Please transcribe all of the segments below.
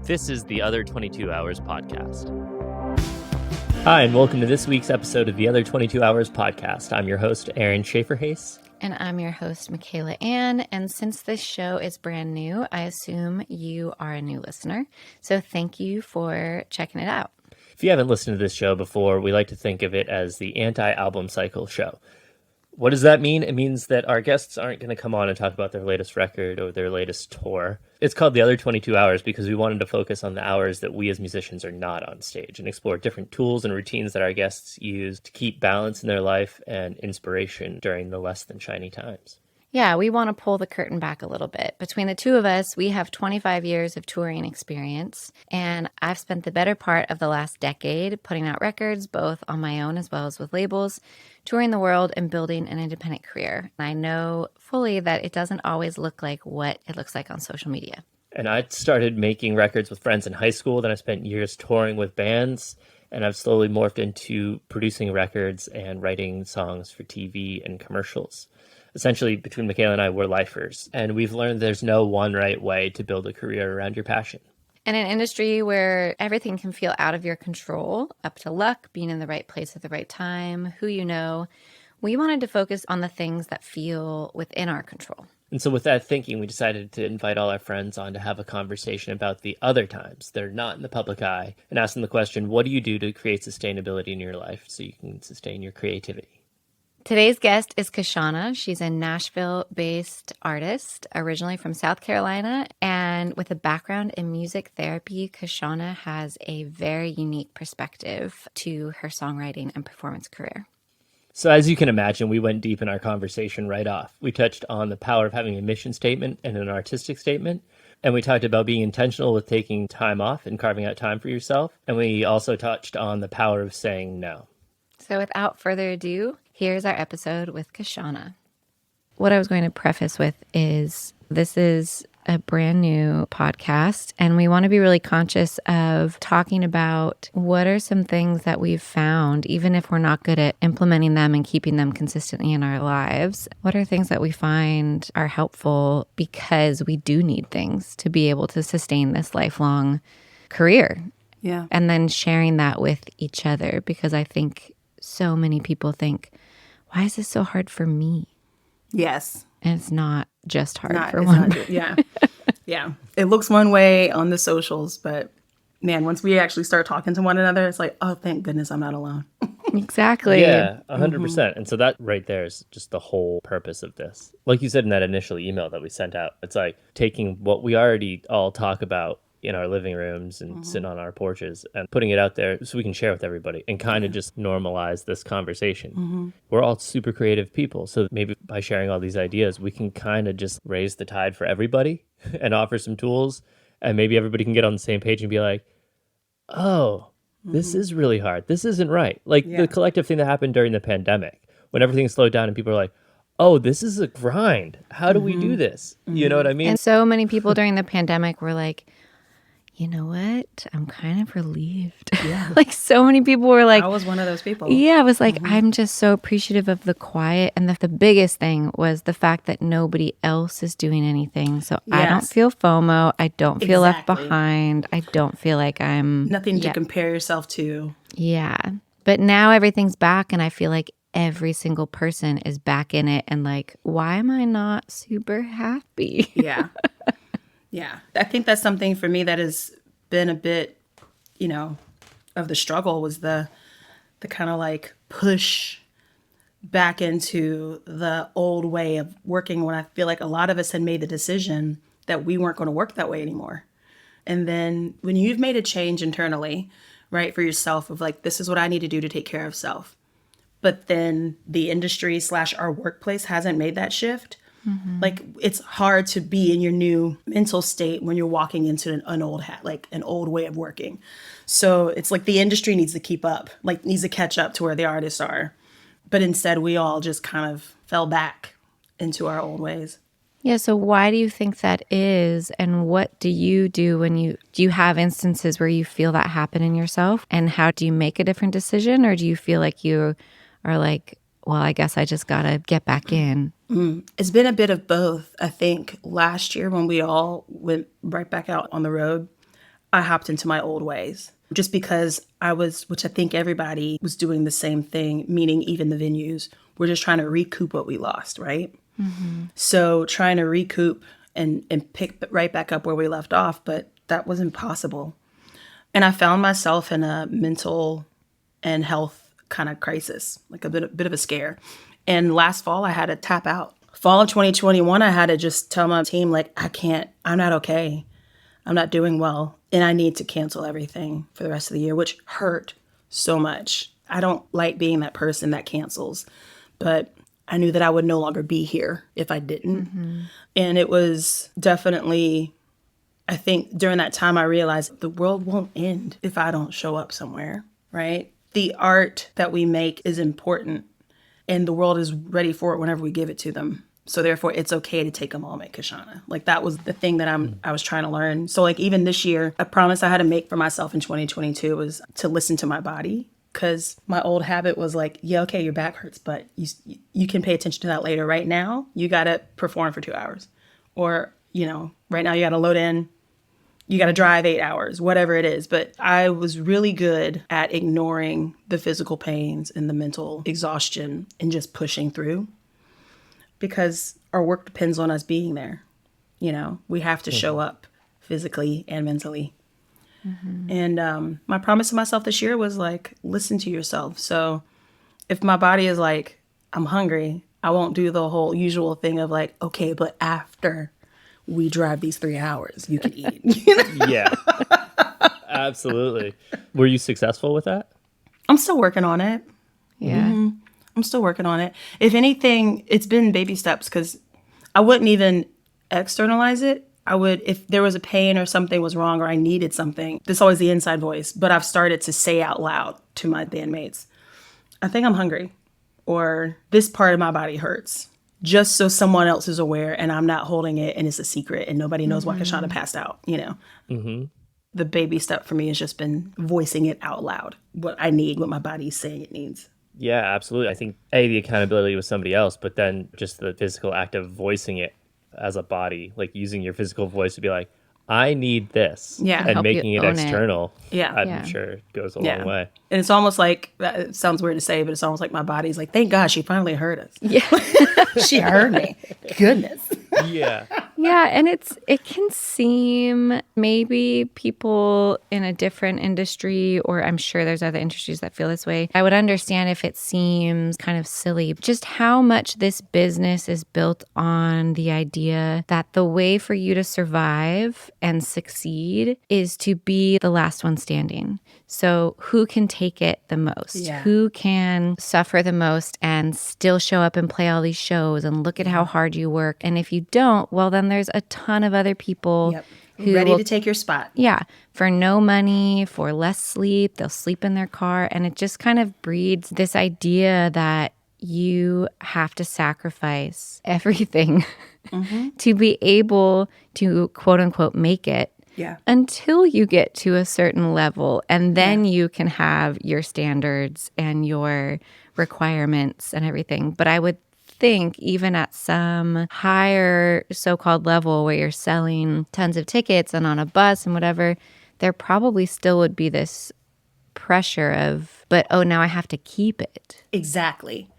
This is the Other 22 Hours podcast. Hi, and welcome to this week's episode of the Other 22 Hours podcast. I'm your host, Aaron Shafer-Haiss. And I'm your host, Michaela Anne. And since this show is brand new, I assume you are a new listener. So thank you for checking it out. If you haven't listened to this show before, we like to think of it as the anti-album cycle show. What does that mean? It means that our guests aren't going to come on and talk about their latest record or their latest tour. It's called The Other 22 Hours because we wanted to focus on the hours that we as musicians are not on stage and explore different tools and routines that our guests use to keep balance in their life and inspiration during the less than shiny times. Yeah, we want to pull the curtain back a little bit. Between the two of us, we have 25 years of touring experience, and I've spent the better part of the last decade putting out records, both on my own as well as with labels, touring the world and building an independent career. And I know fully that it doesn't always look like what it looks like on social media. And I started making records with friends in high school, then I spent years touring with bands, and I've slowly morphed into producing records and writing songs for TV and commercials. Essentially, between Michaela and I, we're lifers, and we've learned there's no one right way to build a career around your passion. In an industry where everything can feel out of your control, up to luck, being in the right place at the right time, who you know, we wanted to focus on the things that feel within our control. And so with that thinking, we decided to invite all our friends on to have a conversation about the other times they're not in the public eye and ask them the question, what do you do to create sustainability in your life so you can sustain your creativity? Today's guest is Kyshona. She's a Nashville-based artist, originally from South Carolina, and with a background in music therapy, Kyshona has a very unique perspective to her songwriting and performance career. So as you can imagine, we went deep in our conversation right off. We touched on the power of having a mission statement and an artistic statement, and we talked about being intentional with taking time off and carving out time for yourself, and we also touched on the power of saying no. So without further ado, here's our episode with Kyshona. What I was going to preface with is this is a brand new podcast, and we want to be really conscious of talking about what are some things that we've found, even if we're not good at implementing them and keeping them consistently in our lives. What are things that we find are helpful because we do need things to be able to sustain this lifelong career. Yeah. And then sharing that with each other, because I think so many people think, why is this so hard for me? Yes. And it's not just hard for one. Yeah. Yeah. It looks one way on the socials, but man, once we actually start talking to one another, it's like, oh, thank goodness I'm not alone. Exactly. Yeah, 100%. And so that right there is just the whole purpose of this. Like you said in that initial email that we sent out, it's like taking what we already all talk about in our living rooms and sitting on our porches and putting it out there so we can share with everybody and kind of just normalize this conversation. We're all super creative people. So maybe by sharing all these ideas, we can kind of just raise the tide for everybody and offer some tools. And maybe everybody can get on the same page and be like, oh, this is really hard. This isn't right. Like the collective thing that happened during the pandemic when everything slowed down and people are like, oh, this is a grind. How do we do this? You know what I mean? And so many people during the pandemic were like, you know what? I'm kind of relieved. Yeah. Like so many people were like, I was one of those people. Yeah, I was like, I'm just so appreciative of the quiet. And the biggest thing was the fact that nobody else is doing anything. So I don't feel FOMO. I don't feel left behind. I don't feel like I'm... Nothing to compare yourself to. Yeah. But now everything's back and I feel like every single person is back in it. And like, why am I not super happy? Yeah. Yeah. I think that's something for me that has been a bit, of the struggle was the kind of like push back into the old way of working when I feel like a lot of us had made the decision that we weren't going to work that way anymore. And then when you've made a change internally, right, for yourself of like, this is what I need to do to take care of self. But then the industry / our workplace hasn't made that shift. Like it's hard to be in your new mental state when you're walking into an old an old way of working. So it's like the industry needs to keep up, like needs to catch up to where the artists are. But instead we all just kind of fell back into our old ways. Yeah. So why do you think that is? And what do you do when do you have instances where you feel that happen in yourself? And how do you make a different decision? Or do you feel like you are like, well, I guess I just got to get back in? It's been a bit of both. I think last year when we all went right back out on the road, I hopped into my old ways just because which I think everybody was doing the same thing, meaning even the venues. We're just trying to recoup what we lost, right? So trying to recoup and pick right back up where we left off, but that was impossible. And I found myself in a mental and health kind of crisis, like a bit of a scare. And last fall, I had to tap out. Fall of 2021, I had to just tell my team, like, I'm not okay. I'm not doing well. And I need to cancel everything for the rest of the year, which hurt so much. I don't like being that person that cancels, but I knew that I would no longer be here if I didn't. And it was definitely, I think during that time, I realized the world won't end if I don't show up somewhere, right? The art that we make is important, and the world is ready for it whenever we give it to them. So therefore, it's okay to take a moment, Kyshona. Like, that was the thing that I was trying to learn. So like, even this year, a promise I had to make for myself in 2022 was to listen to my body. Because my old habit was like, yeah, okay, your back hurts, but you can pay attention to that later. Right now, you got to perform for 2 hours. Or, right now you got to load in, you got to drive 8 hours, whatever it is. But I was really good at ignoring the physical pains and the mental exhaustion and just pushing through. Because our work depends on us being there. We have to show up physically and mentally. And my promise to myself this year was like, listen to yourself. So if my body is like, I'm hungry, I won't do the whole usual thing of like, okay, but after we drive these 3 hours, you can eat. Yeah, absolutely. Were you successful with that? I'm still working on it. Yeah. I'm still working on it. If anything, it's been baby steps because I wouldn't even externalize it. I would, if there was a pain or something was wrong or I needed something, there's always the inside voice, but I've started to say out loud to my bandmates, I think I'm hungry, or this part of my body hurts, just so someone else is aware and I'm not holding it and it's a secret and nobody knows why Kyshona passed out, The baby step for me has just been voicing it out loud, what I need, what my body's saying it needs. Yeah, absolutely. I think the accountability was somebody else, but then just the physical act of voicing it as a body, like using your physical voice to be like, I need this. Yeah. And making it external. Yeah. I'm sure goes a long way. And it's almost like, it sounds weird to say, but it's almost like my body's like, thank God she finally heard us. Yeah. She heard me. Goodness. Yeah. Yeah, and it can seem, maybe people in a different industry, or I'm sure there's other industries that feel this way. I would understand if it seems kind of silly, just how much this business is built on the idea that the way for you to survive and succeed is to be the last one standing. So who can take it the most? Yeah. Who can suffer the most and still show up and play all these shows and look at how hard you work? And if you don't, well, then there's a ton of other people who ready will, to take your spot. Yeah. For no money, for less sleep, they'll sleep in their car. And it just kind of breeds this idea that you have to sacrifice everything to be able to, quote unquote, make it. Yeah. Until you get to a certain level, and then you can have your standards and your requirements and everything. But I would think even at some higher so-called level where you're selling tons of tickets and on a bus and whatever, there probably still would be this pressure of, but oh, now I have to keep it. Exactly.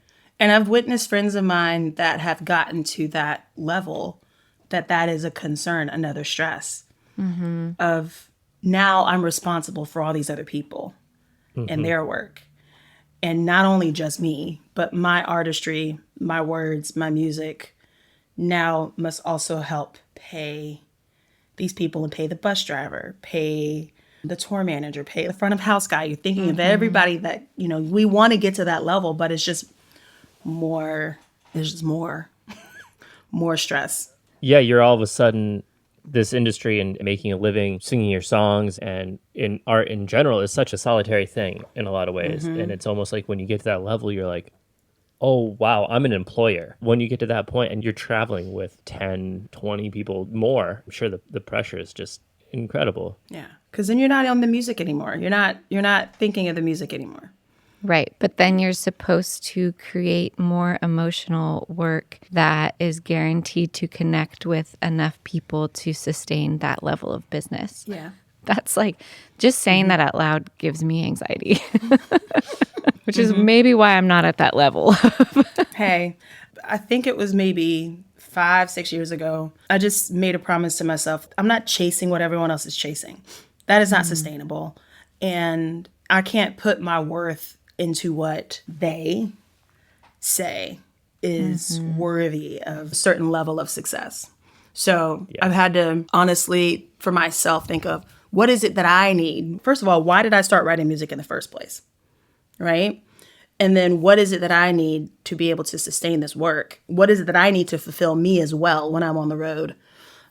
And I've witnessed friends of mine that have gotten to that level that is a concern, another stress. Of now I'm responsible for all these other people and their work. And not only just me, but my artistry, my words, my music now must also help pay these people and pay the bus driver, pay the tour manager, pay the front of house guy. You're thinking of everybody that, we want to get to that level, but it's just more, there's just more stress. Yeah, you're all of a sudden this industry and making a living singing your songs and in art in general is such a solitary thing in a lot of ways. And it's almost like when you get to that level, you're like, oh, wow, I'm an employer. When you get to that point and you're traveling with 10, 20 people more, I'm sure the pressure is just incredible. Yeah, because then you're not on the music anymore. You're not thinking of the music anymore. Right. But then you're supposed to create more emotional work that is guaranteed to connect with enough people to sustain that level of business. Yeah. That's like, just saying that out loud gives me anxiety, which is maybe why I'm not at that level. Hey, I think it was maybe 5-6 years ago. I just made a promise to myself. I'm not chasing what everyone else is chasing. That is not sustainable. And I can't put my worth into what they say is worthy of a certain level of success. So I've had to honestly, for myself, think of what is it that I need? First of all, why did I start writing music in the first place? Right? And then what is it that I need to be able to sustain this work? What is it that I need to fulfill me as well when I'm on the road?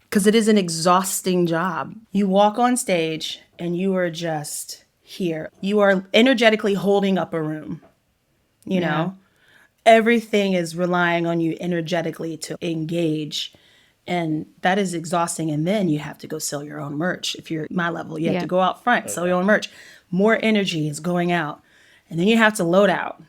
Because it is an exhausting job. You walk on stage and you are just here. You are energetically holding up a room, you know? Everything is relying on you energetically to engage. And that is exhausting. And then you have to go sell your own merch. If you're at my level, you have to go out front, sell your own merch. More energy is going out. And then you have to load out.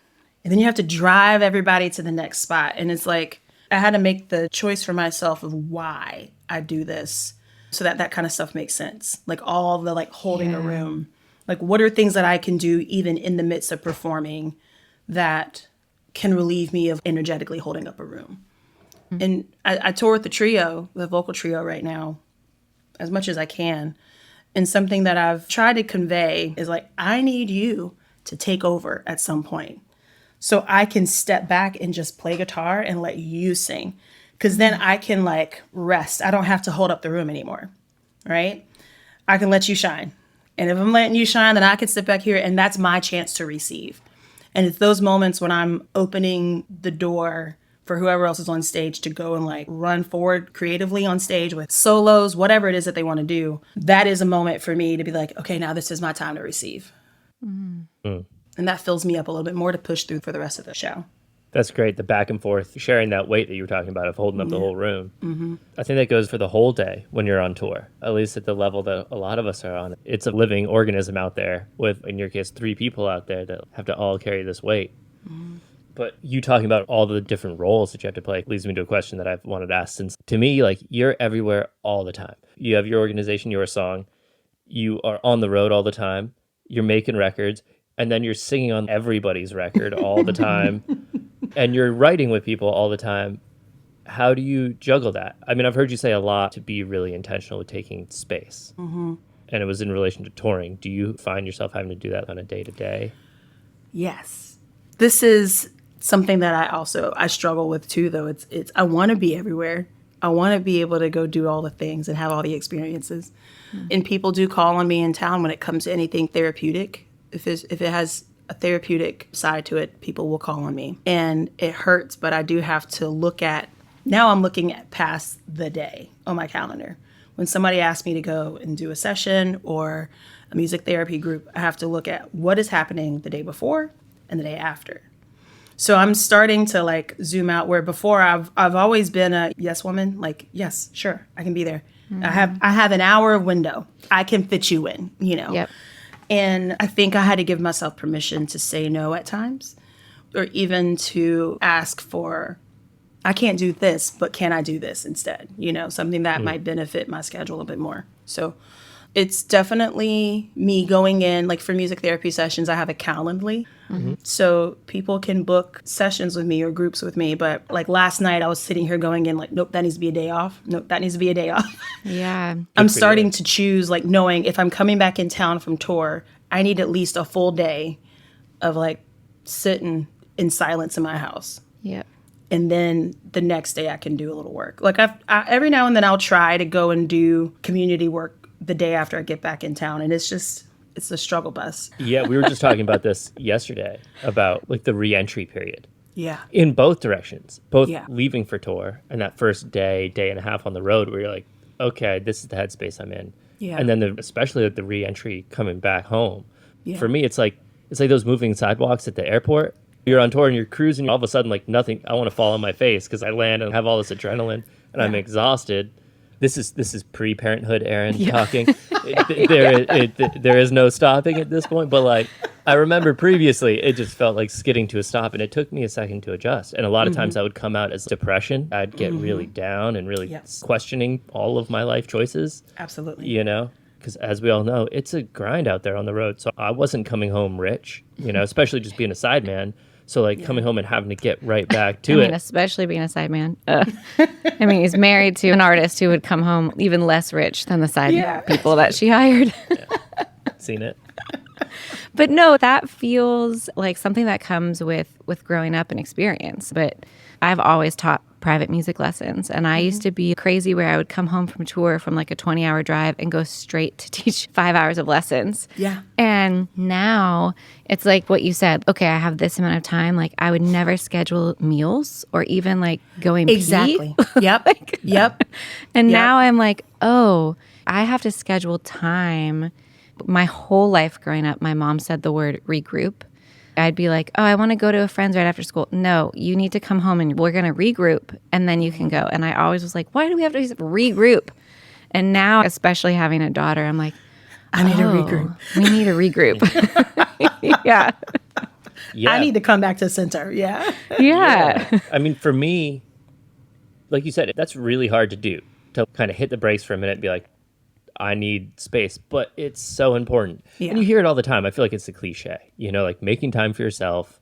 And then you have to drive everybody to the next spot. And it's like, I had to make the choice for myself of why I do this so that that kind of stuff makes sense. Like all the like holding a room. Like what are things that I can do even in the midst of performing that can relieve me of energetically holding up a room? And I tour with the vocal trio right now, as much as I can. And something that I've tried to convey is like, I need you to take over at some point so I can step back and just play guitar and let you sing. Because then I can like rest. I don't have to hold up the room anymore, right? I can let you shine. And if I'm letting you shine, then I can sit back here and that's my chance to receive. And it's those moments when I'm opening the door for whoever else is on stage to go and like run forward creatively on stage with solos, whatever it is that they want to do. That is a moment for me to be like, okay, now this is my time to receive. And that fills me up a little bit more to push through for the rest of the show. That's great. The back and forth, sharing that weight that you were talking about of holding up the whole room. I think that goes for the whole day when you're on tour, at least at the level that a lot of us are on. It's a living organism out there with, in your case, 3 people out there that have to all carry this weight. But you talking about all the different roles that you have to play leads me to a question that I've wanted to ask since, to me, like you're everywhere all the time. You have your organization, your song, you are on the road all the time, you're making records, and then you're singing on everybody's record all the time, and you're writing with people all the time. How do you juggle that? I mean, I've heard you say a lot to be really intentional with taking space. And it was in relation to touring. Do you find yourself having to do that on a day-to-day? Yes. This is something that I struggle with too, though. It's I want to be everywhere. I want to be able to go do all the things and have all the experiences. And people do call on me in town when it comes to anything therapeutic. If it has a therapeutic side to it, people will call on me. And it hurts, but I do have to now I'm looking at past the day on my calendar. When somebody asks me to go and do a session or a music therapy group, I have to look at what is happening the day before and the day after. So I'm starting to like zoom out where before I've always been a yes woman, like, yes, sure, I can be there. I have an hour window. I can fit you in, you know. Yep. And I think I had to give myself permission to say no at times, or even to ask for, I can't do this, but can I do this instead? You know, something that might benefit my schedule a bit more. So it's definitely me going in, like for music therapy sessions, I have a Calendly. So people can book sessions with me or groups with me. But like last night, I was sitting here going in like, nope, that needs to be a day off. Nope, that needs to be a day off. Yeah. I'm starting to choose, like knowing if I'm coming back in town from tour, I need at least a full day of like sitting in silence in my house. Yep. And then the next day I can do a little work. Like I every now and then I'll try to go and do community work the day after I get back in town. And it's a struggle bus. Yeah, we were just talking about this yesterday, about like the re-entry period. Yeah. In both directions, both leaving for tour and that first day and a half on the road where you're like, okay, this is the headspace I'm in. Yeah. And then especially the re-entry coming back home. Yeah. For me, it's like those moving sidewalks at the airport. You're on tour and you're cruising, all of a sudden like nothing, I want to fall on my face because I land and have all this adrenaline and I'm exhausted. This is pre-parenthood Aaron talking. There is no stopping at this point. But like, I remember previously, it just felt like skidding to a stop, and it took me a second to adjust. And a lot of times, I would come out as depression. I'd get really down and really questioning all of my life choices. Absolutely. You know, because as we all know, it's a grind out there on the road. So I wasn't coming home rich, especially just being a sideman. So like coming home and having to get right back to it. Especially being a sideman. He's married to an artist who would come home even less rich than the side people that she hired. Seen it. But no, that feels like something that comes with growing up and experience. But I've always taught private music lessons. And I used to be crazy where I would come home from tour from like a 20-hour drive and go straight to teach 5 hours of lessons. Yeah. And now it's like what you said. Okay, I have this amount of time. Like I would never schedule meals or even like going Exactly. pee. Yep. Yep. And Yep. now I'm like, oh, I have to schedule time. My whole life growing up, my mom said the word regroup. I'd be like, oh, I want to go to a friend's right after school. No, you need to come home and we're going to regroup and then you can go. And I always was like, why do we have to regroup? And now, especially having a daughter, I'm like, I need to regroup. We need a regroup. Yeah. Yeah. I need to come back to center. Yeah. Yeah. I mean, for me, like you said, that's really hard to do, to kind of hit the brakes for a minute and be like, I need space, but it's so important. Yeah. And you hear it all the time. I feel like it's a cliche, like making time for yourself,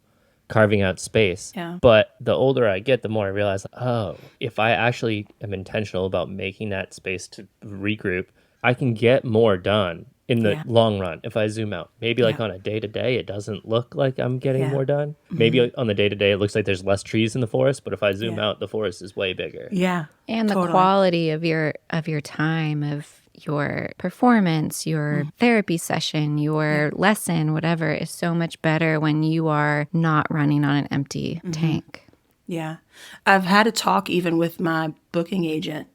carving out space. Yeah. But the older I get, the more I realize, oh, if I actually am intentional about making that space to regroup, I can get more done in the long run if I zoom out. Maybe like on a day-to-day, it doesn't look like I'm getting more done. Maybe on the day-to-day, it looks like there's less trees in the forest, but if I zoom out, the forest is way bigger. Yeah. And the quality of your time, of your performance, your therapy session, your lesson, whatever, is so much better when you are not running on an empty tank. Yeah. I've had a talk even with my booking agent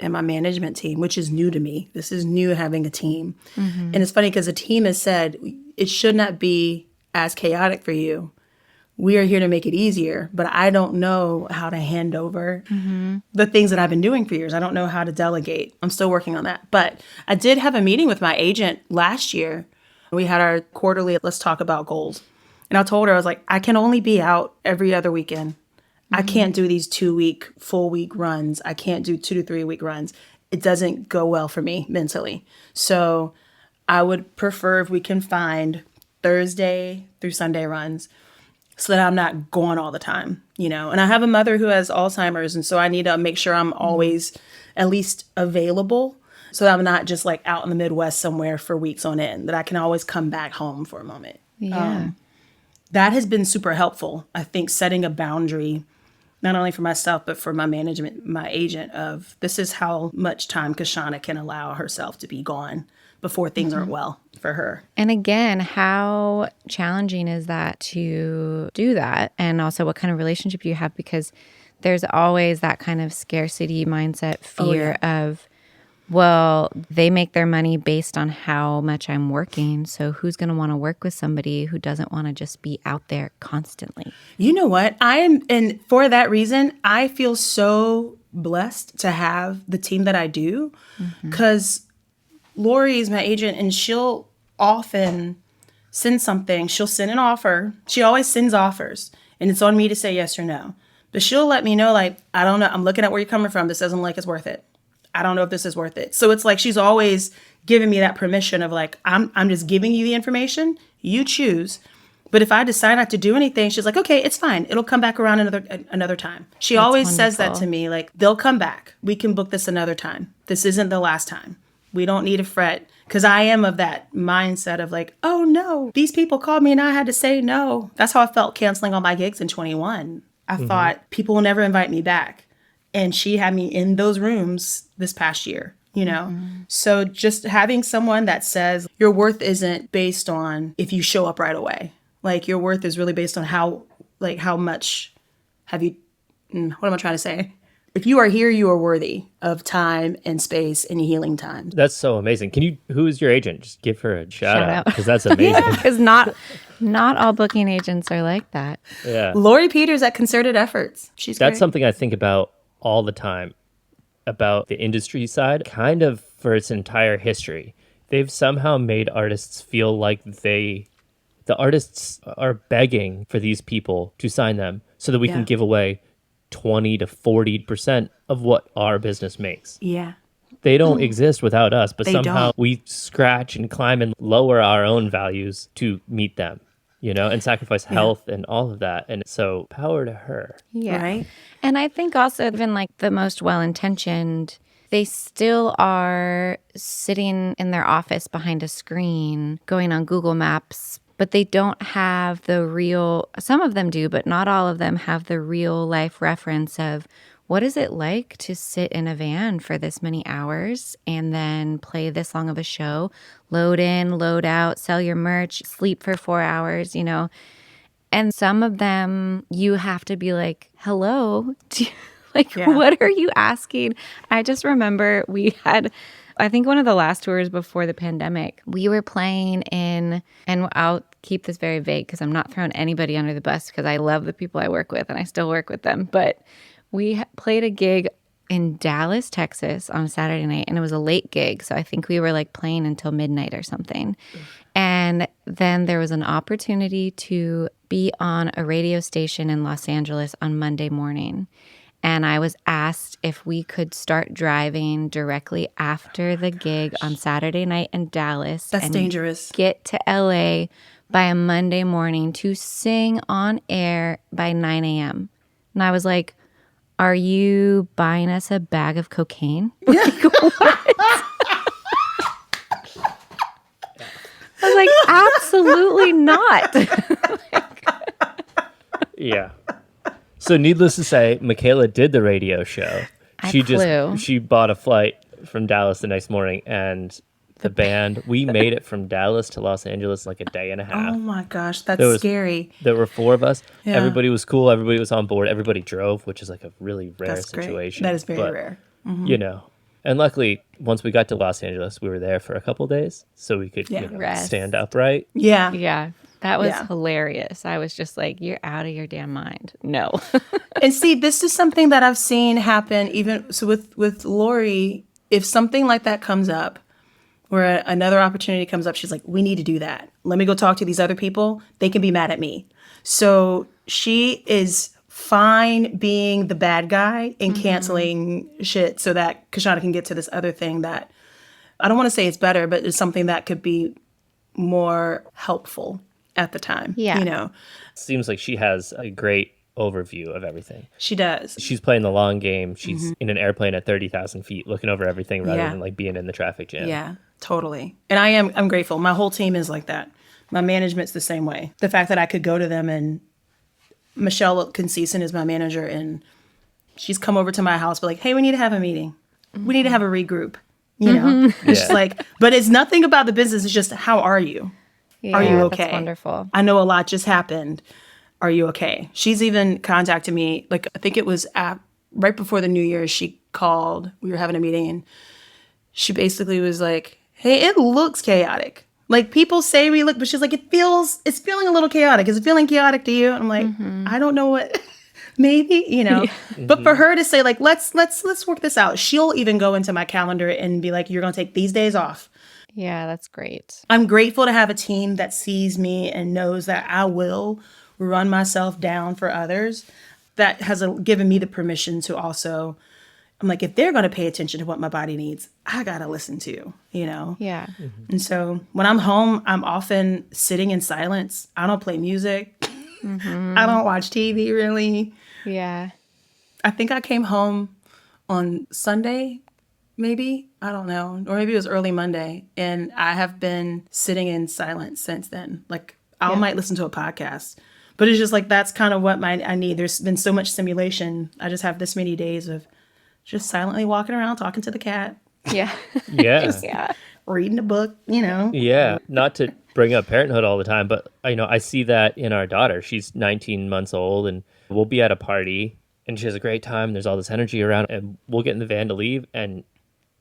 and my management team, which is new to me. This is new, having a team. And it's funny because the team has said it should not be as chaotic for you. We are here to make it easier, but I don't know how to hand over the things that I've been doing for years. I don't know how to delegate. I'm still working on that. But I did have a meeting with my agent last year. We had our quarterly, let's talk about goals. And I told her, I was like, I can only be out every other weekend. I can't do these 2-week, full week runs. I can't do 2 to 3 week runs. It doesn't go well for me mentally. So I would prefer if we can find Thursday through Sunday runs, so that I'm not going all the time, And I have a mother who has Alzheimer's, and so I need to make sure I'm always at least available, so that I'm not just like out in the Midwest somewhere for weeks on end, that I can always come back home for a moment. Yeah. That has been super helpful. I think setting a boundary, not only for myself, but for my management, my agent, of this is how much time Kyshona can allow herself to be gone before things aren't well for her. And again, how challenging is that to do that? And also what kind of relationship you have, because there's always that kind of scarcity mindset, fear of, well, they make their money based on how much I'm working. So who's going to want to work with somebody who doesn't want to just be out there constantly? You know what? And for that reason, I feel so blessed to have the team that I do, because Lori is my agent, and she'll often send something. She'll send an offer. She always sends offers, and it's on me to say yes or no. But she'll let me know, like, I don't know. I'm looking at where you're coming from. This doesn't look like it's worth it. I don't know if this is worth it. So it's like she's always giving me that permission of like, I'm just giving you the information. You choose. But if I decide not to do anything, she's like, okay, it's fine. It'll come back around another time. She always says that to me, like, they'll come back. We can book this another time. This isn't the last time. We don't need to fret, because I am of that mindset of like, oh no, these people called me and I had to say no. That's how I felt canceling all my gigs in 21. I thought people will never invite me back. And she had me in those rooms this past year, So just having someone that says your worth isn't based on if you show up right away. Like your worth is really based on how much have you, what am I trying to say? If you are here, you are worthy of time and space and healing time. That's so amazing. who is your agent? Just give her a shout out, because that's amazing. Because not all booking agents are like that. Yeah. Lori Peters at Concerted Efforts. That's something I think about all the time, about the industry side, kind of for its entire history. They've somehow made artists feel like the artists are begging for these people to sign them so that we can give away 20 to 40% of what our business makes. Yeah. They don't exist without us, but They somehow don't. we scratch and climb and lower our own values to meet them, and sacrifice health and all of that. And so power to her. Yeah. Right? And I think also, even like the most well intentioned, they still are sitting in their office behind a screen, going on Google Maps, but they don't have the real, some of them do, but not all of them have the real life reference of what is it like to sit in a van for this many hours and then play this long of a show, load in, load out, sell your merch, sleep for 4 hours, And some of them, you have to be like, hello, what are you asking? I just remember we had, I think one of the last tours before the pandemic, we were playing in, and I'll keep this very vague because I'm not throwing anybody under the bus because I love the people I work with and I still work with them. But we played a gig in Dallas, Texas on a Saturday night, and it was a late gig. So I think we were like playing until midnight or something. And then there was an opportunity to be on a radio station in Los Angeles on Monday morning. And I was asked if we could start driving directly after the gig on Saturday night in Dallas. That's and dangerous. Get to LA by a Monday morning to sing on air by 9 a.m. And I was like, are you buying us a bag of cocaine? Like, what? I was like, absolutely not. Yeah. So needless to say, Michaela did the radio show. I flew. She bought a flight from Dallas the next morning, and the band, we made it from Dallas to Los Angeles like a day and a half. Oh my gosh, that's scary. There were 4 of us. Yeah. Everybody was cool. Everybody was on board. Everybody drove, which is like a really rare That's great. situation. That is very rare. And luckily, once we got to Los Angeles, we were there for a couple days, so we could Rest. stand upright. Yeah. Yeah, that was hilarious. I was just like, you're out of your damn mind. No. And see, this is something that I've seen happen even so with Lori. If something like that comes up, where another opportunity comes up, she's like, we need to do that. Let me go talk to these other people. They can be mad at me. So she is fine being the bad guy and canceling shit so that Kyshona can get to this other thing that I don't want to say it's better, but it's something that could be more helpful at the time. Yeah. Seems like she has a great overview of everything. She does. She's playing the long game. She's in an airplane at 30,000 feet looking over everything rather than like being in the traffic jam. Yeah, totally. And I'm grateful. My whole team is like that. My management's the same way. The fact that I could go to them, and Michelle Conceição is my manager, and she's come over to my house, be like, hey, we need to have a meeting. We need to have a regroup. It's just like, but it's nothing about the business. It's just, how are you? Yeah, Are you okay? That's wonderful. I know a lot just happened. Are you okay? She's even contacted me, like, I think it was right before the New Year, she called. We were having a meeting, and she basically was like, hey, it looks chaotic. Like, people say we look, but she's like, it's feeling a little chaotic. Is it feeling chaotic to you? And I'm like, I don't know what, maybe, But for her to say, like, let's work this out. She'll even go into my calendar and be like, you're going to take these days off. Yeah, that's great. I'm grateful to have a team that sees me and knows that I will run myself down for others. That has given me the permission to also, I'm like, if they're going to pay attention to what my body needs, I got to listen to, Yeah. And so when I'm home, I'm often sitting in silence. I don't play music. I don't watch TV really. Yeah. I think I came home on Sunday, maybe. I don't know. Or maybe it was early Monday. And I have been sitting in silence since then. Like, I might listen to a podcast. But it's just like, that's kind of what I need. There's been so much stimulation. I just have this many days of just silently walking around, talking to the cat, Yeah. Yeah. Yeah. reading a book, Yeah. Not to bring up parenthood all the time, but I see that in our daughter. She's 19 months old, and we'll be at a party and she has a great time. There's all this energy around, and we'll get in the van to leave, and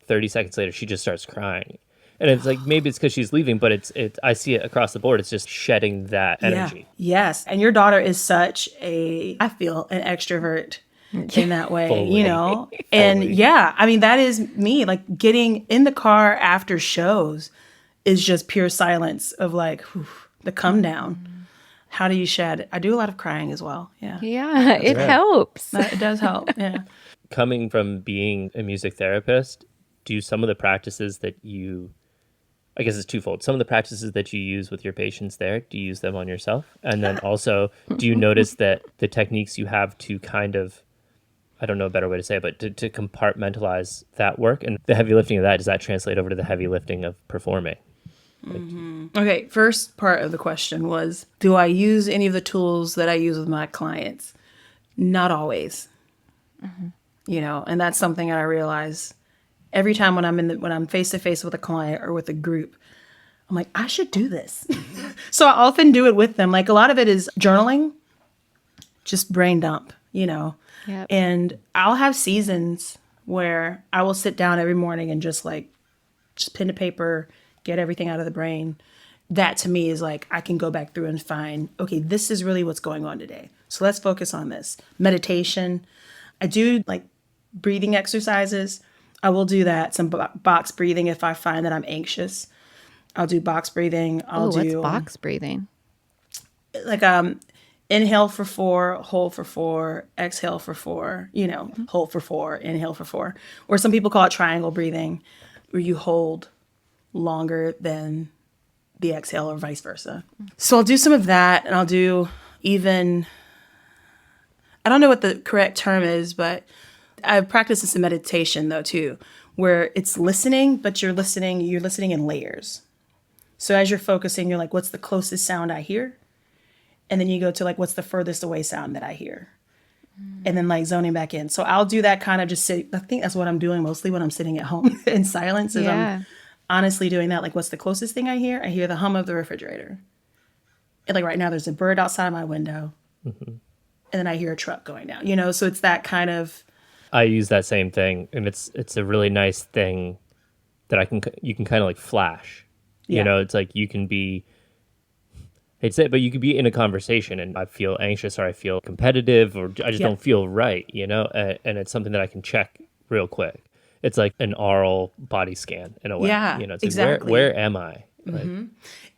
30 seconds later she just starts crying. And it's like, maybe it's because she's leaving, but it's I see it across the board. It's just shedding that energy. Yeah. Yes. And your daughter is such I feel, an extrovert in that way, Fully. And Fully. yeah, I mean, that is me. Like, getting in the car after shows is just pure silence of like, whew, the come down. How do you shed? I do a lot of crying as well. Yeah. Yeah. It helps. It does help. Yeah. Coming from being a music therapist, do some of the practices that you, I guess it's twofold. Some of the practices that you use with your patients there, do you use them on yourself? And then also, do you notice that the techniques you have to kind of, I don't know a better way to say it, but to compartmentalize that work and the heavy lifting of that, does that translate over to the heavy lifting of performing? Okay, first part of the question was, do I use any of the tools that I use with my clients? Not always. You know, and that's something that I realize every time when I'm face to face with a client or with a group, I'm like, I should do this. So I often do it with them. Like a lot of it is journaling, just brain dump, you know. Yep. And I'll have seasons where I will sit down every morning and just pen to paper, get everything out of the brain. That to me is like, I can go back through and find, okay, this is really what's going on today. So let's focus on this. Meditation. I do like breathing exercises. I will do that. Some box breathing if I find that I'm anxious. I'll do box breathing. What's box breathing? Like inhale for 4, hold for 4, exhale for 4, you know, hold for 4, inhale for 4. Or some people call it triangle breathing, where you hold longer than the exhale or vice versa. So I'll do some of that, and I'll do even, I don't know what the correct term is, but I've practiced this in meditation though too, where it's listening, but you're listening in layers. So as you're focusing, you're like, what's the closest sound I hear? And then you go to like, what's the furthest away sound that I hear? And then like zoning back in. So I'll do that kind of just sit. I think that's what I'm doing mostly when I'm sitting at home in silence is I'm honestly doing that. Like, what's the closest thing I hear? I hear the hum of the refrigerator. And like right now there's a bird outside my window. And then I hear a truck going down, you know? So it's that kind of. I use that same thing, and it's a really nice thing that you can kind of like flash. You know, it's like you can be, but you could be in a conversation and I feel anxious or I feel competitive or I just don't feel right, you know, and it's something that I can check real quick. It's like an oral body scan in a way. Yeah, you know, it's exactly. like, where am I? Like,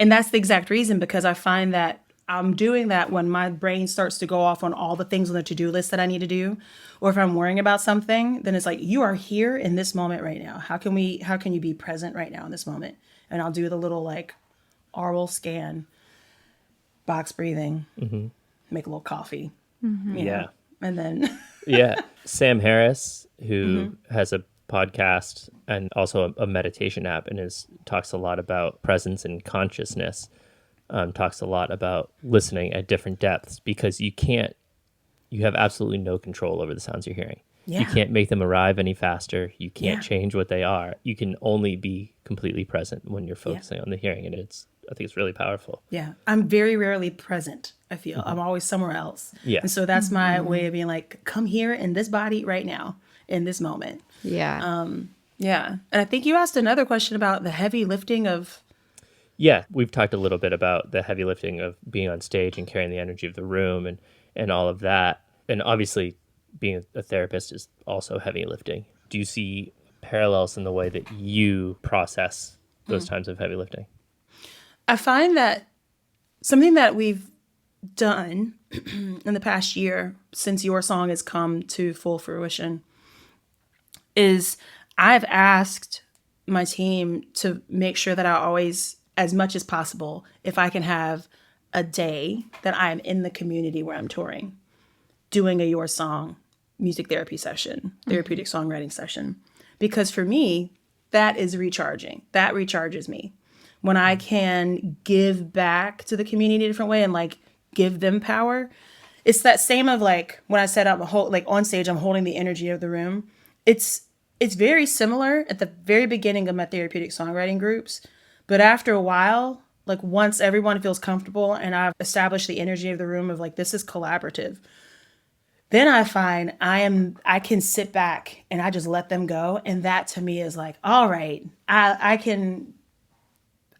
And that's the exact reason, because I find that I'm doing that when my brain starts to go off on all the things on the to-do list that I need to do. Or if I'm worrying about something, then it's like, you are here in this moment right now. How can you be present right now in this moment? And I'll do the little like oral scan, box breathing, make a little coffee. You know, and then. Sam Harris, who has a podcast and also a meditation app and talks a lot about presence and consciousness. Talks a lot about listening at different depths, because you have absolutely no control over the sounds you're hearing. You can't make them arrive any faster. You can't change what they are. You can only be completely present when you're focusing on the hearing. And I think it's really powerful. Yeah. I'm very rarely present, I feel. I'm always somewhere else. Yeah. And so that's my way of being like, come here in this body right now, in this moment. Yeah. Yeah. And I think you asked another question about the heavy lifting of. Yeah, we've talked a little bit about the heavy lifting of being on stage and carrying the energy of the room and all of that. And obviously, being a therapist is also heavy lifting. Do you see parallels in the way that you process those times of heavy lifting? I find that something that we've done in the past year since Your Song has come to full fruition is I've asked my team to make sure that I always, as much as possible, if I can have a day that I'm in the community where I'm touring, doing a Your Song music therapy session, therapeutic songwriting session. Because for me, that is recharging. That recharges me. When I can give back to the community a different way and like give them power. It's that same of like when I set up like on stage, I'm holding the energy of the room. It's very similar at the very beginning of my therapeutic songwriting groups. But after a while, like once everyone feels comfortable and I've established the energy of the room of like, this is collaborative, then I find I can sit back and I just let them go. And that to me is like, all right, I'm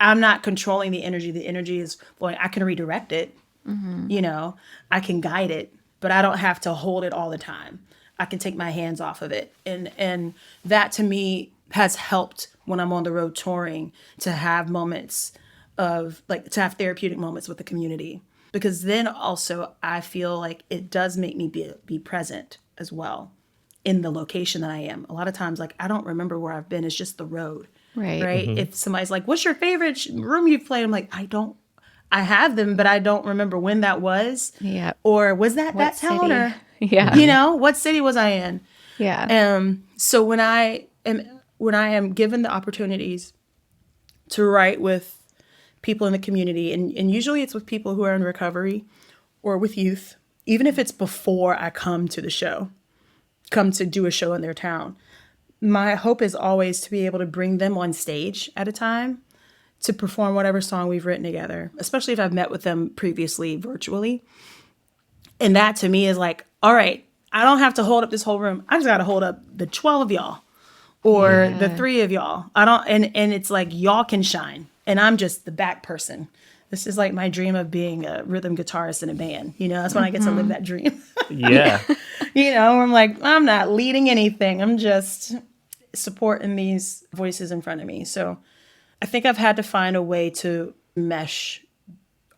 not controlling the energy. The energy is flowing. I can redirect it. You know, I can guide it, but I don't have to hold it all the time. I can take my hands off of it. And that to me has helped when I'm on the road touring to have moments of like, to have therapeutic moments with the community. Because then also I feel like it does make me be present as well. in the location that I am. A lot of times, like, I don't remember where I've been. It's just the road. Right. Right. If somebody's like, what's your favorite room you've played? I'm like, I have them, but I don't remember when that was. Yeah. Or was that What town? city? Or, Yeah. what city was I in? Yeah. So when I am given the opportunities to write with people in the community, and usually it's with people who are in recovery or with youth, even if it's before I come to do a show in their town, my hope is always to be able to bring them on stage at a time to perform whatever song we've written together, especially if I've met with them previously virtually. And that to me is like, all right, I don't have to hold up this whole room. I just got to hold up the 12 of y'all or the 3 of y'all. And it's like, y'all can shine. And I'm just the back person. This is like my dream of being a rhythm guitarist in a band. That's when I get to live that dream. Yeah. I'm like, I'm not leading anything. I'm just supporting these voices in front of me. So I think I've had to find a way to mesh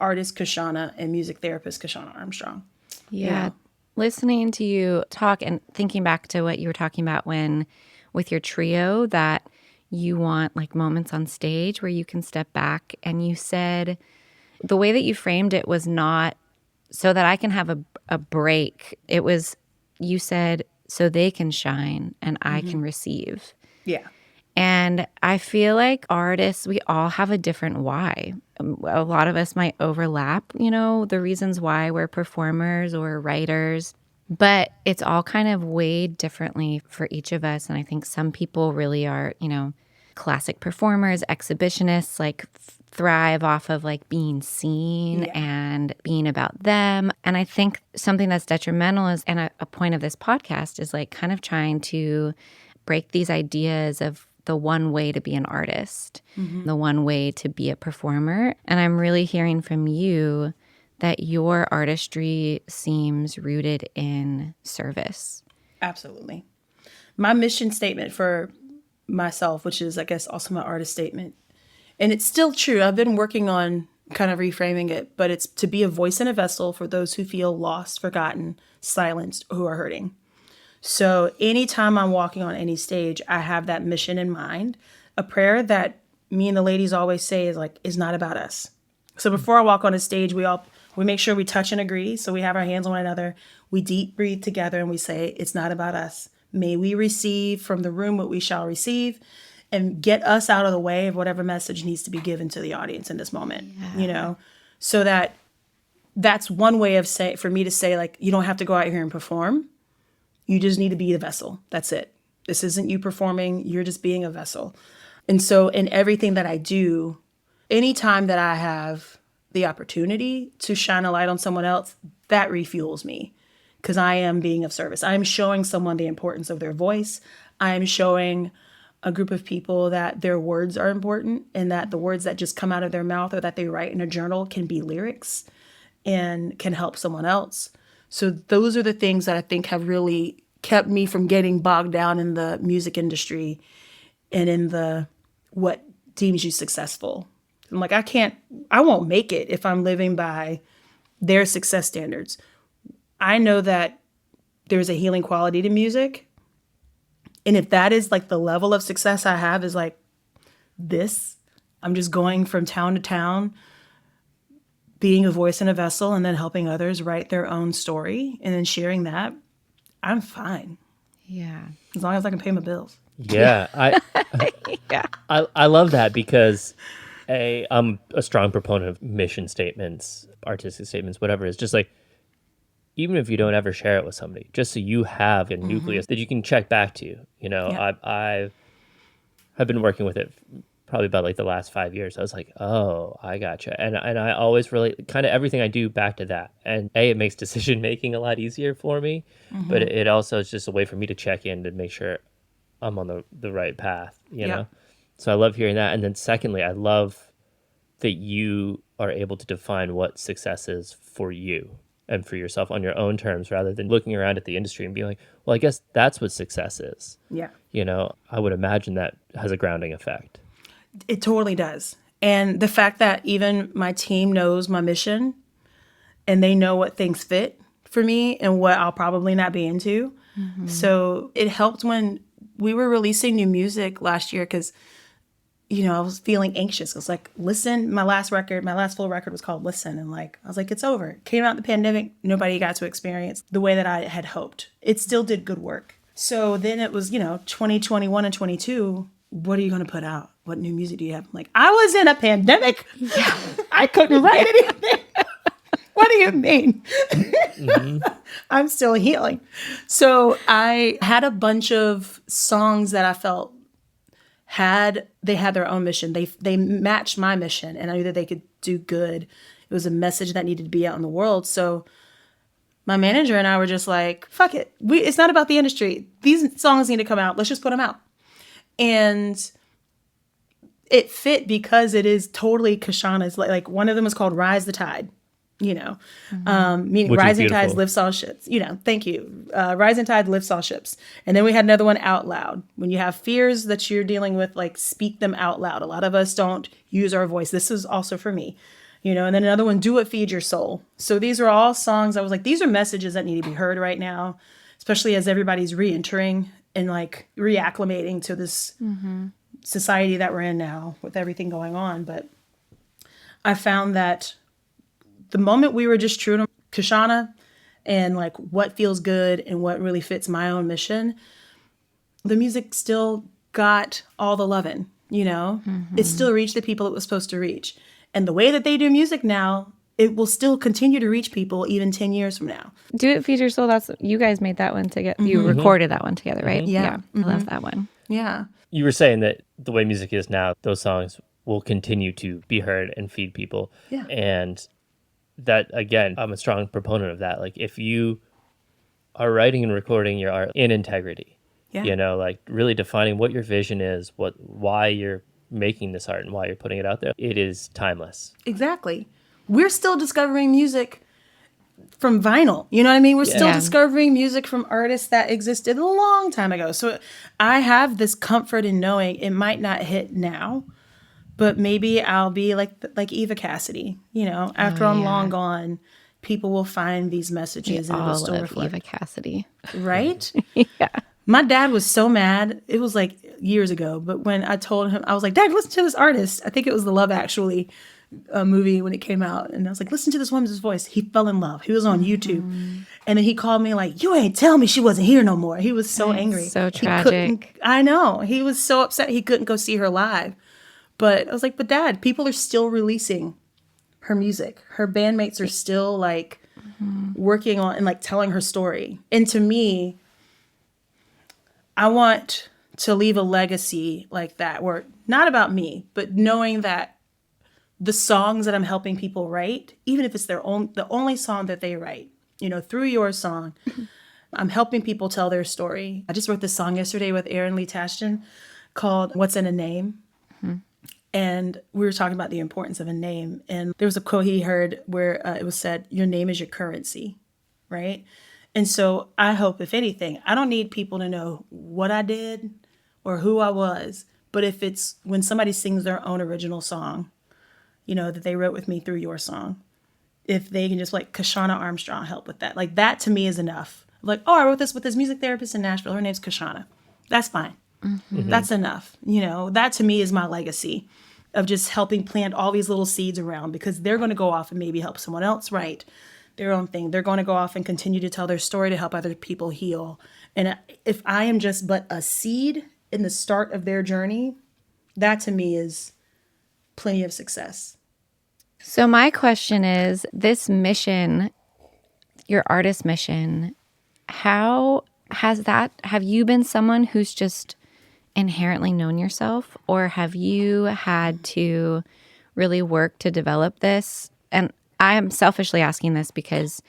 artist Kyshona and music therapist Kyshona Armstrong. Yeah. Listening to you talk and thinking back to what you were talking about with your trio, that you want like moments on stage where you can step back, and you said the way that you framed it was not so that I can have a break. It was, you said, so they can shine and I can receive. Yeah. And I feel like artists, we all have a different why. A lot of us might overlap, the reasons why we're performers or writers, but it's all kind of weighed differently for each of us. And I think some people really are, classic performers, exhibitionists, like thrive off of like being seen and being about them. And I think something that's detrimental is, and a point of this podcast is like kind of trying to break these ideas of the one way to be an artist, the one way to be a performer. And I'm really hearing from you that your artistry seems rooted in service. Absolutely. My mission statement for myself, which is, I guess, also my artist statement, and it's still true. I've been working on kind of reframing it, but it's to be a voice and a vessel for those who feel lost, forgotten, silenced, who are hurting. So anytime I'm walking on any stage, I have that mission in mind. A prayer that me and the ladies always say is like, it's not about us. So before I walk on a stage, we make sure we touch and agree. So we have our hands on one another. We deep breathe together and we say, it's not about us. May we receive from the room what we shall receive, and get us out of the way of whatever message needs to be given to the audience in this moment, so that's one way of for me to say, like, you don't have to go out here and perform. You just need to be the vessel. That's it. This isn't you performing. You're just being a vessel. And so in everything that I do, anytime that I have the opportunity to shine a light on someone else, that refuels me, because I am being of service. I am showing someone the importance of their voice. I am showing a group of people that their words are important, and that the words that just come out of their mouth or that they write in a journal can be lyrics and can help someone else. So those are the things that I think have really kept me from getting bogged down in the music industry and in the what deems you successful. I'm like, I won't make it if I'm living by their success standards. I know that there's a healing quality to music. And if that is like the level of success I have is like this, I'm just going from town to town, being a voice and a vessel, and then helping others write their own story and then sharing that, I'm fine. Yeah. As long as I can pay my bills. Yeah. I love that, because I'm a strong proponent of mission statements, artistic statements, whatever it is. Just like, even if you don't ever share it with somebody, just so you have a nucleus that you can check back to. I've been working with it probably about like the last 5 years. I was like, oh, I gotcha. And I always relate kind of everything I do back to that. And it makes decision making a lot easier for me, but it also is just a way for me to check in to make sure I'm on the right path, you know? So I love hearing that. And then secondly, I love that you are able to define what success is for you and for yourself on your own terms, rather than looking around at the industry and being like, well, I guess that's what success is. Yeah. I would imagine that has a grounding effect. It totally does. And the fact that even my team knows my mission and they know what things fit for me and what I'll probably not be into, So it helped when we were releasing new music last year because, I was feeling anxious. I was like, Listen, my last full record was called Listen. And like, I was like, it's over. It came out in the pandemic. Nobody got to experience the way that I had hoped. It still did good work. So then it was, 2021 and 22. What are you going to put out? What new music do you have? I'm like, I was in a pandemic. I couldn't write anything. What do you mean? I'm still healing. So I had a bunch of songs that I felt had their own mission. They matched my mission, and I knew that they could do good. It was a message that needed to be out in the world. So my manager and I were just like, fuck it. It's not about the industry. These songs need to come out. Let's just put them out. And it fit because it is totally Kyshona's. Like one of them is called Rise the Tide. Meaning Which is rising tides beautiful. lifts all ships. Thank you. Rising tide lifts all ships. And then we had another one, Out Loud. When you have fears that you're dealing with, like, speak them out loud. A lot of us don't use our voice. This is also for me. And then another one, Do It, Feed Your Soul. So these are all songs I was like, these are messages that need to be heard right now, especially as everybody's re-entering and like reacclimating to this society that we're in now with everything going on. But I found that the moment we were just true to Kyshona and like what feels good and what really fits my own mission, the music still got all the loving, It still reached the people it was supposed to reach. And the way that they do music now, it will still continue to reach people even 10 years from now. Do It, Feed Your Soul. That's you guys made that one together. You recorded that one together, right? Yeah. I love that one. Yeah. You were saying that the way music is now, those songs will continue to be heard and feed people. Yeah. And that, again, I'm a strong proponent of that. Like, if you are writing and recording your art in integrity, like really defining what your vision is, why you're making this art and why you're putting it out there, it is timeless. Exactly. We're still discovering music from vinyl. You know what I mean? We're still discovering music from artists that existed a long time ago. So I have this comfort in knowing it might not hit now, but maybe I'll be like Eva Cassidy. After I'm long gone, people will find these messages and it will still reflect. Eva Cassidy. Right? Yeah. My dad was so mad. It was like years ago, but when I told him, I was like, Dad, listen to this artist. I think it was the Love Actually movie when it came out. And I was like, listen to this woman's voice. He fell in love. He was on YouTube. And then he called me like, you ain't tell me she wasn't here no more. He was so angry. So tragic. I know. He was so upset he couldn't go see her live. But I was like, but Dad, people are still releasing her music. Her bandmates are still like working on and like telling her story. And to me, I want to leave a legacy like that, where not about me, but knowing that the songs that I'm helping people write, even if it's the only song that they write, through your song, I'm helping people tell their story. I just wrote this song yesterday with Aaron called What's in a Name? And we were talking about the importance of a name. And there was a quote he heard where it was said, your name is your currency, right? And so I hope, if anything, I don't need people to know what I did or who I was. But if it's when somebody sings their own original song, that they wrote with me through your song, if they can just like Kyshona Armstrong help with that. Like that to me is enough. Like, oh, I wrote this with this music therapist in Nashville. Her name's Kyshona. That's fine. That's enough. That to me is my legacy of just helping plant all these little seeds around, because they're going to go off and maybe help someone else write their own thing. They're going to go off and continue to tell their story to help other people heal. And if I am just but a seed in the start of their journey, that to me is plenty of success. So my question is, this mission, your artist mission, have you been someone who's just inherently known yourself, or have you had to really work to develop this? And I am selfishly asking this because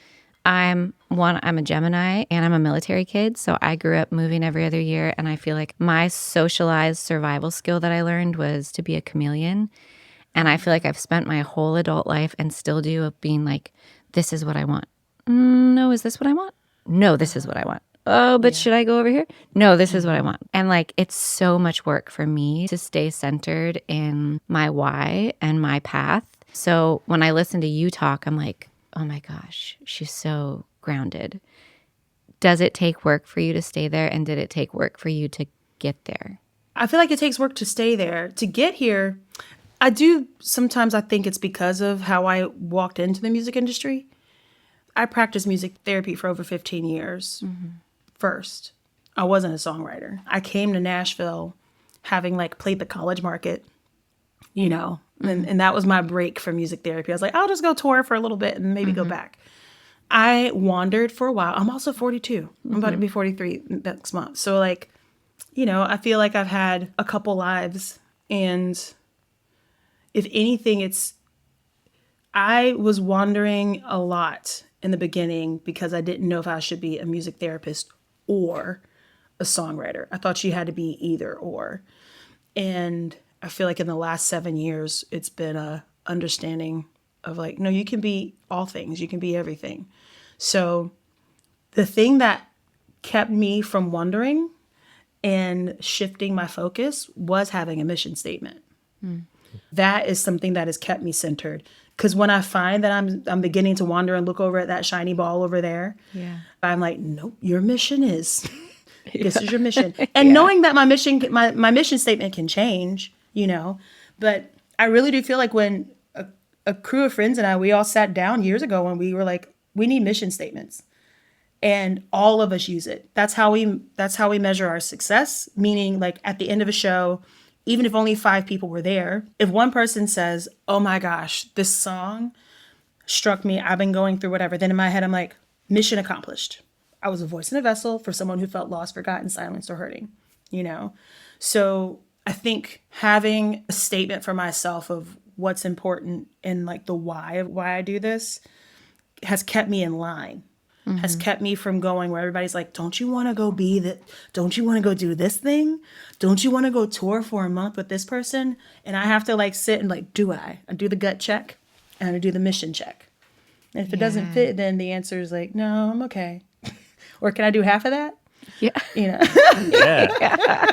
I'm a Gemini and I'm a military kid. So I grew up moving every other year. And I feel like my socialized survival skill that I learned was to be a chameleon. And I feel like I've spent my whole adult life, and still do, of being like, this is what I want. No, is this what I want? No, this is what I want. Oh, but should I go over here? No, this is what I want. And like, it's so much work for me to stay centered in my why and my path. So when I listen to you talk, I'm like, oh my gosh, she's so grounded. does it take work for you to stay there? And did it take work for you to get there? I feel like it takes work to stay there. To get here, I do sometimes I think it's because of how I walked into the music industry. I practiced music therapy for over 15 years first. I wasn't a songwriter. I came to Nashville having like played the college market, you know, and that was my break for music therapy. I was like, I'll just go tour for a little bit and maybe go back. I wandered for a while. I'm also 42. I'm about to be 43 next month. So like, you know, I feel like I've had a couple lives, and if anything, I was wandering a lot in the beginning because I didn't know if I should be a music therapist or a songwriter. I thought you had to be either or. And I feel like in the last 7 years, it's been a understanding of like, no, you can be all things. You can be everything. So the thing that kept me from wondering and shifting my focus was having a mission statement. That is something that has kept me centered. Because when I find that I'm beginning to wander and look over at that shiny ball over there, I'm like, nope, your mission is, this is your mission. And knowing that my mission statement can change, you know, but I really do feel like when a crew of friends and we all sat down years ago when we were like, we need mission statements. And all of us use it. That's how we measure our success. Meaning like at the end of a show, even if only 5 people were there, if one person says, oh my gosh, this song struck me, I've been going through whatever, then in my head, I'm like, mission accomplished. I was a voice in a vessel for someone who felt lost, forgotten, silenced, or hurting, you know? So I think having a statement for myself of what's important and like the why of why I do this has kept me in line. Has kept me from going where everybody's like, don't you want to go don't you want to go do this thing? Don't you want to go tour for a month with this person? And I have to like sit and like, I do the gut check and I do the mission check. And if it doesn't fit, then the answer is like, no, I'm okay. Or can I do half of that? Yeah. You know, Yeah.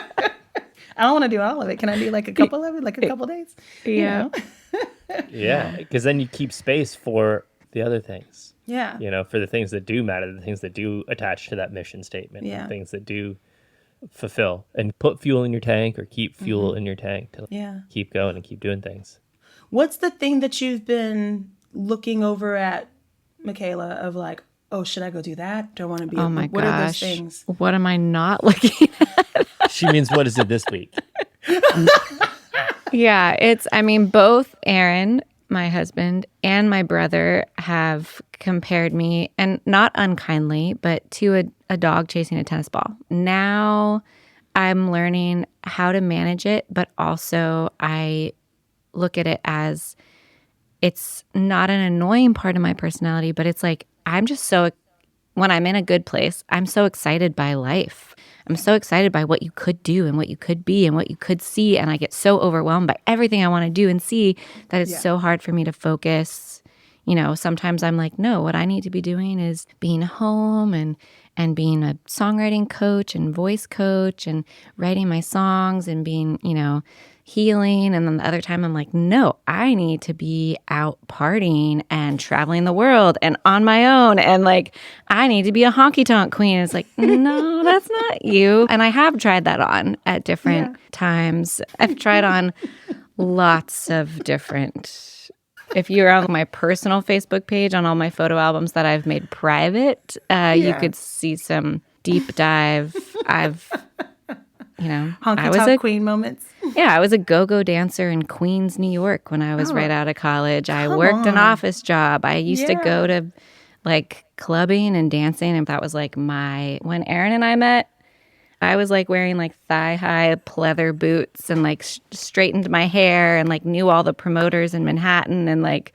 I don't want to do all of it. Can I do like a couple of it, like a couple days? Yeah. Yeah. Because then you keep space for the other things. Yeah. You know, for the things that do matter, the things that do attach to that mission statement, Yeah. the things that do fulfill and put fuel in your tank or keep fuel in your tank to keep going and keep doing things. What's the thing that you've been looking over at, Michaela, of like, oh, should I go do that? Do I want to be? Oh my what gosh. are those things? What am I not looking at? She means, what is it this week? Yeah, both Aaron, my husband, and my brother have compared me, and not unkindly, but to a dog chasing a tennis ball. Now I'm learning how to manage it, but also I look at it as it's not an annoying part of my personality, but it's like I'm just when I'm in a good place, I'm so excited by life. I'm so excited by what you could do and what you could be and what you could see. And I get so overwhelmed by everything I want to do and see that it's so hard for me to focus. You know, sometimes I'm like, no, what I need to be doing is being home and being a songwriting coach and voice coach and writing my songs and being, you know, healing. And then the other time I'm like, no, I need to be out partying and traveling the world and on my own. And like, I need to be a honky tonk queen. And it's like, no, that's not you. And I have tried that on at different times. I've tried on lots of different. If you're on my personal Facebook page on all my photo albums that I've made private, you could see some deep dive. Honky tonk queen moments. Yeah, I was a go-go dancer in Queens, New York when I was right out of college. I worked an office job. I used to go to like clubbing and dancing, and that was like when Aaron and I met, I was like wearing like thigh-high pleather boots and like straightened my hair and like knew all the promoters in Manhattan and like.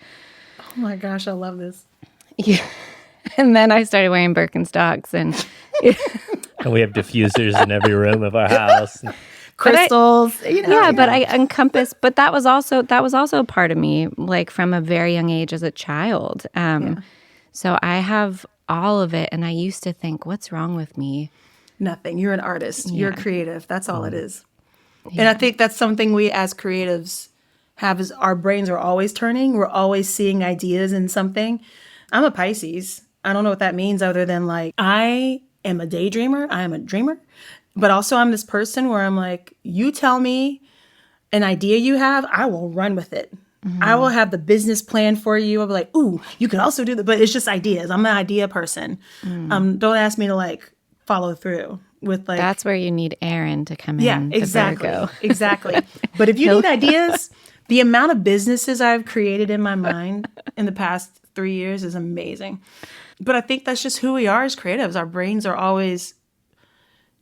Oh my gosh, I love this. Yeah. And then I started wearing Birkenstocks and we have diffusers in every room of our house. Crystals. But I encompass, but that was also a part of me, like from a very young age as a child. So I have all of it. And I used to think, what's wrong with me? Nothing. You're an artist. You're creative. That's all it is. Yeah. And I think that's something we as creatives have is our brains are always turning. We're always seeing ideas in something. I'm a Pisces. I don't know what that means other than like I am a daydreamer. I am a dreamer. But also I'm this person where I'm like, you tell me an idea you have, I will run with it. I will have the business plan for you. I'll be like, ooh, you can also do that. But it's just ideas. I'm an idea person. Don't ask me to like follow through with like. That's where you need Aaron to come in. Yeah, the exactly. Virgo. Exactly. But if you need ideas, the amount of businesses I've created in my mind in the past 3 years is amazing. But I think that's just who we are as creatives. Our brains are always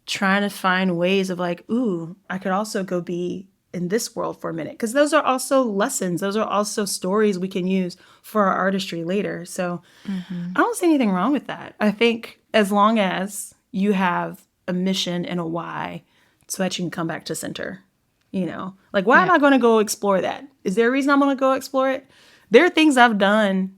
trying to find ways of like, ooh, I could also go be in this world for a minute. Because those are also lessons. Those are also stories we can use for our artistry later. So I don't see anything wrong with that. I think as long as you have a mission and a why so that you can come back to center, you know, like, why am I going to go explore that? Is there a reason I'm going to go explore it? There are things I've done,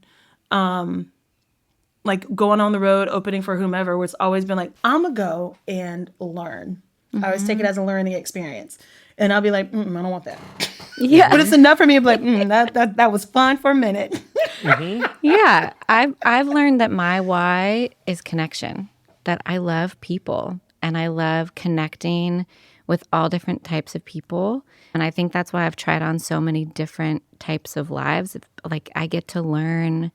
like going on the road, opening for whomever, where it's always been like, I'm going to go and learn. I always take it as a learning experience. And I'll be like, I don't want that. Yeah. But it's enough for me to be like, that was fun for a minute. Yeah. I've learned that my why is connection, that I love people and I love connecting with all different types of people. And I think that's why I've tried on so many different types of lives. Like, I get to learn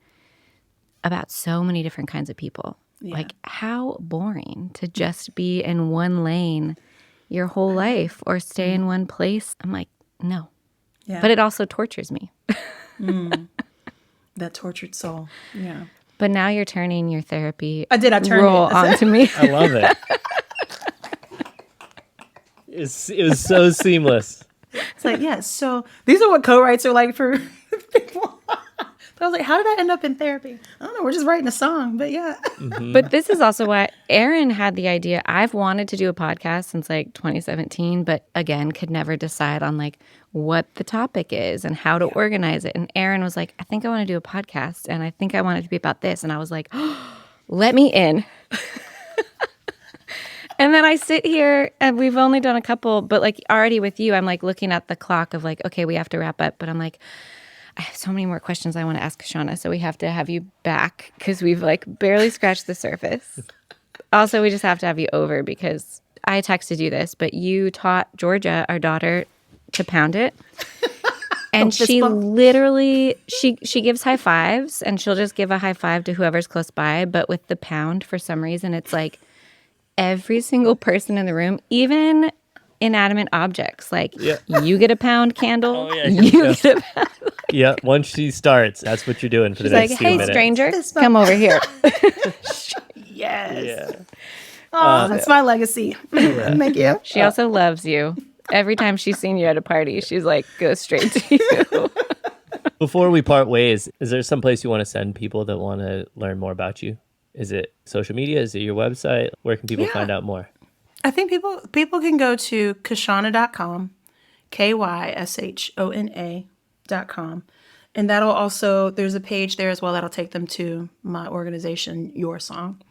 about so many different kinds of people. Yeah. Like, how boring to just be in one lane your whole life or stay in one place. I'm like, no. Yeah. But it also tortures me. That tortured soul. Yeah. But now you're turning your therapy I turned role onto me. I love it. It was so seamless. It's like, yeah, so these are what co-writes are like for people. But I was like, how did I end up in therapy? I don't know. We're just writing a song, but yeah. But this is also why Aaron had the idea. I've wanted to do a podcast since like 2017, but again, could never decide on like what the topic is and how to organize it. And Aaron was like, I think I want to do a podcast and I think I want it to be about this. And I was like, oh, let me in. And then I sit here and we've only done a couple, but like already with you, I'm like looking at the clock of like, okay, we have to wrap up. But I'm like, I have so many more questions I want to ask Kyshona, so we have to have you back because we've like barely scratched the surface. Also, we just have to have you over because I texted you this, but you taught Georgia, our daughter, to pound it. And she literally, she gives high fives and she'll just give a high five to whoever's close by. But with the pound, for some reason, it's like every single person in the room, even inanimate objects. Like you get a pound candle, you get a pound. Yeah, once she starts, that's what you're doing for the next few minutes. Hey, stranger, come over here. Yes. Yeah. Oh, that's my legacy. Thank you. She also loves you. Every time she's seen you at a party, she's like, go straight to you. Before we part ways, is there some place you want to send people that want to learn more about you? Is it social media? Is it your website? Where can people find out more? I think people can go to Kyshona.com, Kyshona.com. And that'll also, there's a page there as well that'll take them to my organization, Your Song,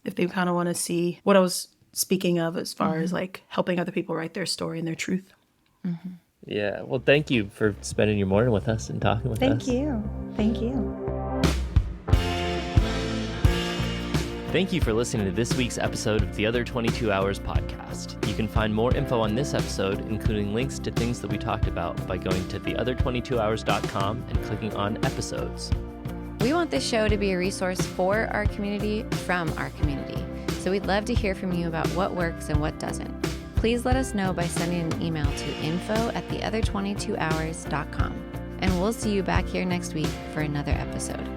if they kind of want to see what I was speaking of as far as like helping other people write their story and their truth. Yeah. Well, thank you for spending your morning with us and talking with us. Thank you. Thank you. Thank you for listening to this week's episode of the Other 22 Hours podcast. You can find more info on this episode, including links to things that we talked about, by going to theother22hours.com and clicking on episodes. We want this show to be a resource for our community, from our community. So we'd love to hear from you about what works and what doesn't. Please let us know by sending an email to info@theother22hours.com. And we'll see you back here next week for another episode.